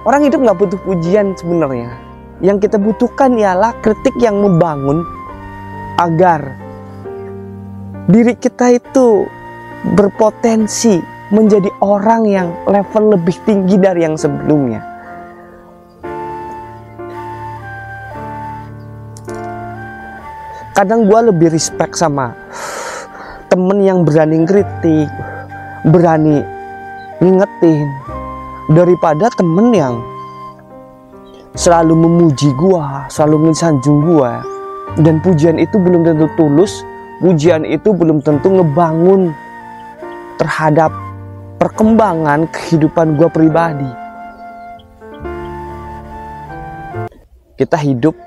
Orang hidup nggak butuh pujian sebenarnya. Yang kita butuhkan ialah kritik yang membangun agar diri kita itu berpotensi menjadi orang yang level lebih tinggi dari yang sebelumnya. Kadang gue lebih respect sama temen yang berani kritik, berani ngingetin, daripada temen yang selalu memuji gue, selalu mensanjung gue. Dan pujian itu belum tentu tulus, pujian itu belum tentu ngebangun terhadap perkembangan kehidupan gue pribadi. Kita hidup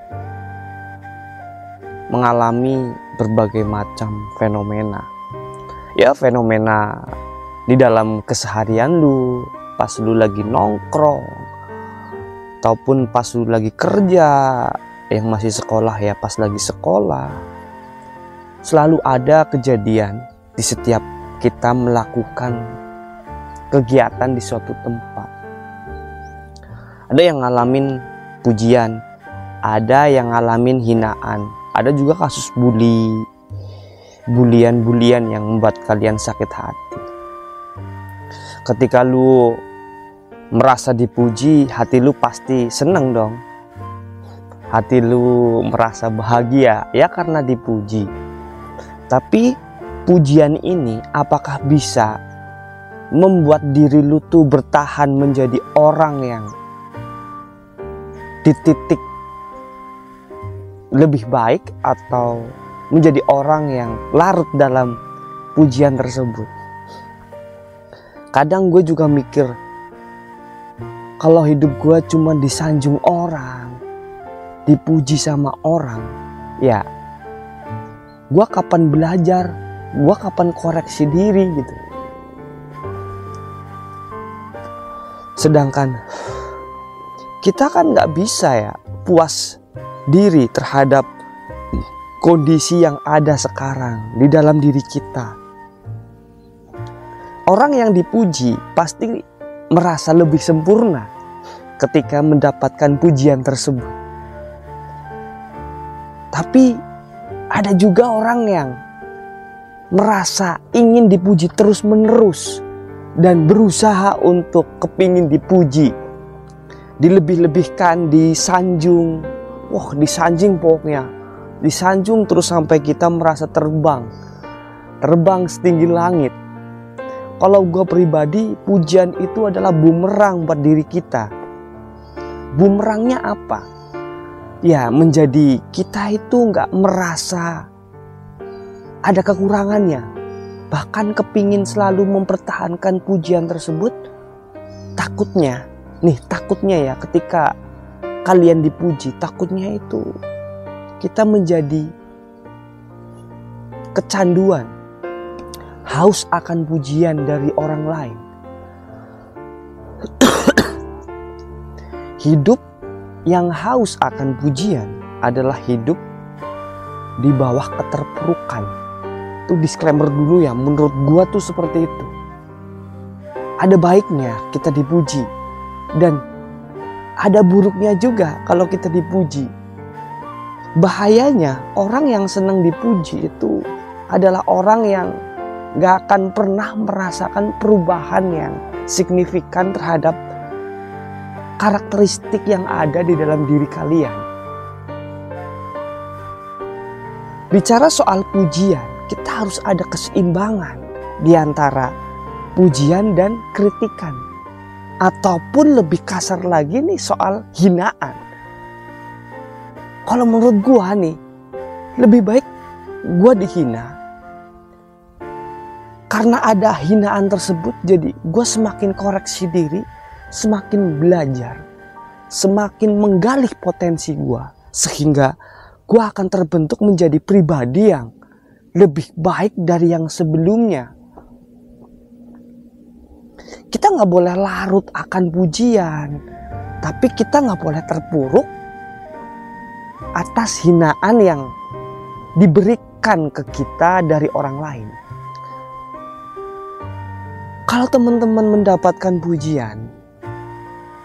mengalami berbagai macam fenomena. Ya, fenomena di dalam keseharian lu, pas lu lagi nongkrong, ataupun pas lu lagi kerja. Yang masih sekolah ya pas lagi sekolah. Selalu ada kejadian di setiap kita melakukan kegiatan di suatu tempat. Ada yang ngalamin pujian, ada yang ngalamin hinaan, ada juga kasus bulian yang membuat kalian sakit hati. Ketika lu merasa dipuji, hati lu pasti seneng dong. Hati lu merasa bahagia ya karena dipuji. Tapi pujian ini apakah bisa membuat diri lu tuh bertahan menjadi orang yang di titik lebih baik, atau menjadi orang yang larut dalam pujian tersebut? Kadang gue juga mikir, kalau hidup gue cuma disanjung orang, dipuji sama orang, ya gue kapan belajar, gue kapan koreksi diri gitu. Sedangkan kita kan nggak bisa ya puas diri terhadap kondisi yang ada sekarang di dalam diri kita. Orang yang dipuji pasti merasa lebih sempurna ketika mendapatkan pujian tersebut. Tapi ada juga orang yang merasa ingin dipuji terus-menerus dan berusaha untuk kepingin dipuji, dilebih-lebihkan, disanjung. Wah, disanjung pokoknya. Disanjung terus sampai kita merasa terbang setinggi langit. Kalau gue pribadi, pujian itu adalah bumerang buat diri kita. Bumerangnya apa? Ya, menjadi kita itu nggak merasa ada kekurangannya, bahkan kepingin selalu mempertahankan pujian tersebut. Takutnya ya ketika kalian dipuji, takutnya itu kita menjadi kecanduan, haus akan pujian dari orang lain. Hidup yang haus akan pujian adalah hidup di bawah keterpurukan. Itu disclaimer dulu ya, menurut gua tuh seperti itu. Ada baiknya kita dipuji, dan ada buruknya juga kalau kita dipuji. Bahayanya orang yang senang dipuji itu adalah orang yang gak akan pernah merasakan perubahan yang signifikan terhadap karakteristik yang ada di dalam diri kalian. Bicara soal pujian, kita harus ada keseimbangan di antara pujian dan kritikan. Ataupun lebih kasar lagi nih, soal hinaan. Kalau menurut gua nih, lebih baik gua dihina. Karena ada hinaan tersebut, jadi gua semakin koreksi diri, semakin belajar, semakin menggali potensi gua, sehingga gua akan terbentuk menjadi pribadi yang lebih baik dari yang sebelumnya. Kita nggak boleh larut akan pujian, tapi kita nggak boleh terpuruk atas hinaan yang diberikan ke kita dari orang lain. Kalau teman-teman mendapatkan pujian,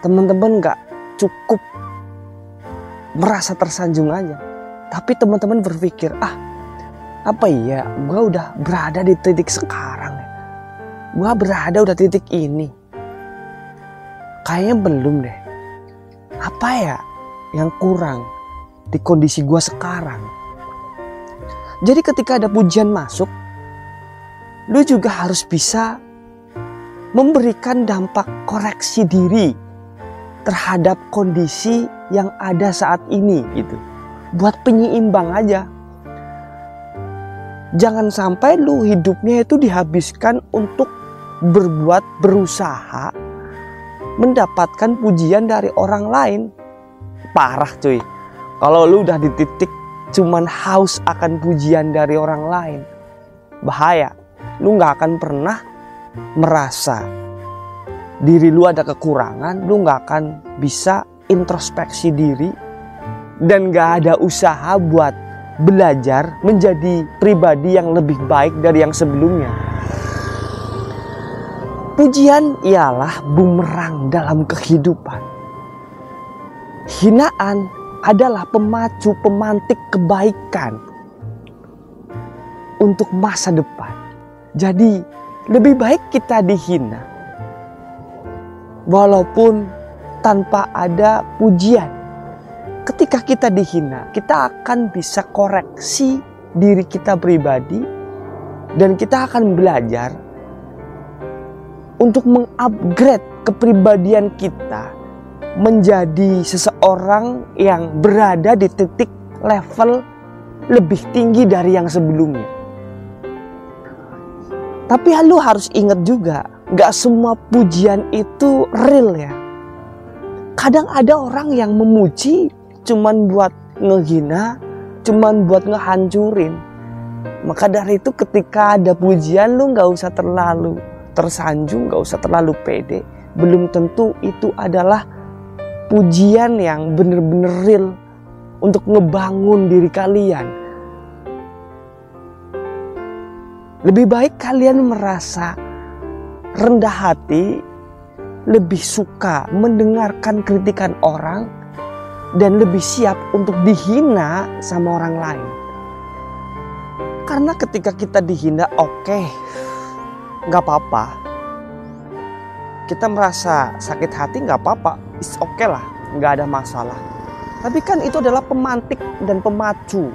teman-teman gak cukup merasa tersanjung aja, tapi teman-teman berpikir, apa iya gue udah berada di titik sekarang ya? Gue berada udah titik ini? Kayaknya belum deh. Apa ya yang kurang di kondisi gue sekarang? Jadi ketika ada pujian masuk, lu juga harus bisa memberikan dampak koreksi diri terhadap kondisi yang ada saat ini gitu. Buat penyeimbang aja. Jangan sampai lu hidupnya itu dihabiskan untuk berusaha mendapatkan pujian dari orang lain. Parah cuy. Kalau lu udah di titik cuman haus akan pujian dari orang lain, bahaya. Lu gak akan pernah merasa diri lu ada kekurangan, lu gak akan bisa introspeksi diri, dan gak ada usaha buat belajar menjadi pribadi yang lebih baik dari yang sebelumnya. Pujian ialah bumerang dalam kehidupan. Hinaan adalah pemacu pemantik kebaikan untuk masa depan. Jadi lebih baik kita dihina walaupun tanpa ada pujian. Ketika kita dihina, kita akan bisa koreksi diri kita pribadi, dan kita akan belajar untuk mengupgrade kepribadian kita menjadi seseorang yang berada di titik level lebih tinggi dari yang sebelumnya. Tapi lu harus ingat juga, gak semua pujian itu real ya. Kadang ada orang yang memuji cuman buat ngehina, cuman buat ngehancurin. Maka dari itu ketika ada pujian, lu gak usah terlalu tersanjung, gak usah terlalu pede. Belum tentu itu adalah pujian yang bener-bener real untuk ngebangun diri kalian. Lebih baik kalian merasa rendah hati, lebih suka mendengarkan kritikan orang, dan lebih siap untuk dihina sama orang lain. Karena ketika kita dihina, oke, gak apa-apa. Kita merasa sakit hati gak apa-apa, it's okay lah, gak ada masalah. Tapi kan itu adalah pemantik dan pemacu,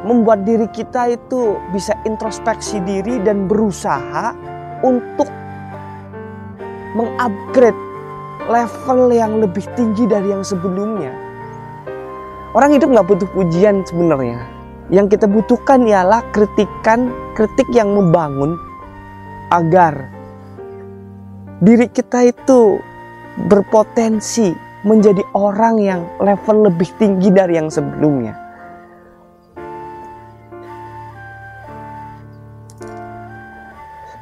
membuat diri kita itu bisa introspeksi diri dan berusaha untuk mengupgrade level yang lebih tinggi dari yang sebelumnya. Orang hidup gak butuh pujian sebenarnya. Yang kita butuhkan ialah kritik yang membangun agar diri kita itu berpotensi menjadi orang yang level lebih tinggi dari yang sebelumnya.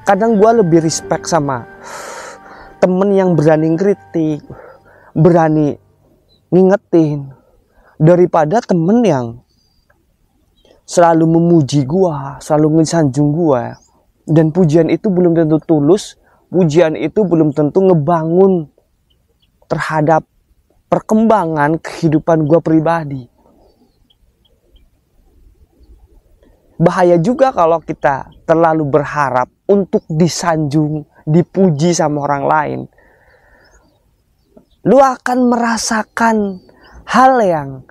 Kadang gue lebih respect sama temen yang berani kritik, berani ngingetin, daripada temen yang selalu memuji gue, selalu ngesanjung gue. Dan pujian itu belum tentu tulus, pujian itu belum tentu ngebangun terhadap perkembangan kehidupan gue pribadi. Bahaya juga kalau kita terlalu berharap untuk disanjung, dipuji sama orang lain. Lu akan merasakan hal yang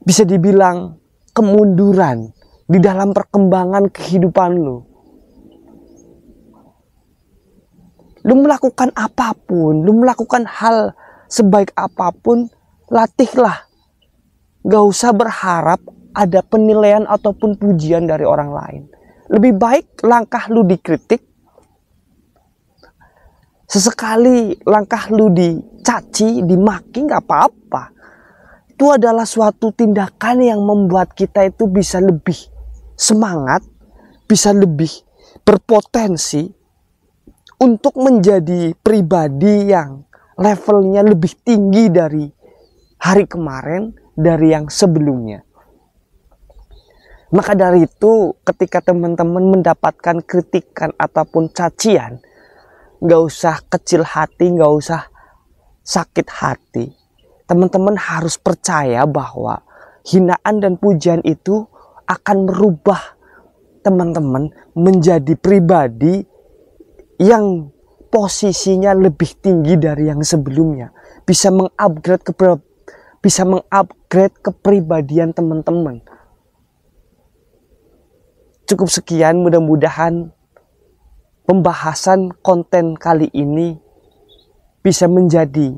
bisa dibilang kemunduran di dalam perkembangan kehidupan lu. Lu melakukan apapun, lu melakukan hal sebaik apapun, latihlah. Gak usah berharap ada penilaian ataupun pujian dari orang lain. Lebih baik langkah lu dikritik, sesekali langkah lu dicaci, dimaki, gak apa-apa. Itu adalah suatu tindakan yang membuat kita itu bisa lebih semangat, bisa lebih berpotensi untuk menjadi pribadi yang levelnya lebih tinggi dari hari kemarin, dari yang sebelumnya. Maka dari itu, ketika teman-teman mendapatkan kritikan ataupun cacian, gak usah kecil hati, gak usah sakit hati, teman-teman harus percaya bahwa hinaan dan pujian itu akan merubah teman-teman menjadi pribadi yang posisinya lebih tinggi dari yang sebelumnya, bisa mengupgrade kepribadian teman-teman. Cukup sekian, mudah-mudahan pembahasan konten kali ini bisa menjadi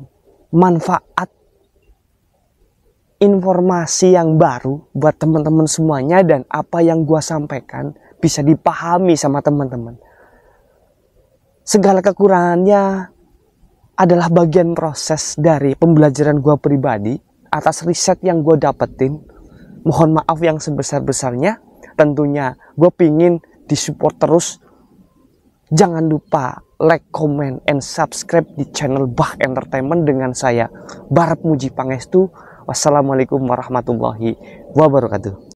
manfaat, informasi yang baru buat teman-teman semuanya, dan apa yang gua sampaikan bisa dipahami sama teman-teman. Segala kekurangannya adalah bagian proses dari pembelajaran gua pribadi atas riset yang gua dapetin. Mohon maaf yang sebesar-besarnya. Tentunya gua pingin disupport terus. Jangan lupa like, comment, and subscribe di channel Bah Entertainment dengan saya, Barat Muji Pangestu. Wassalamualaikum warahmatullahi wabarakatuh.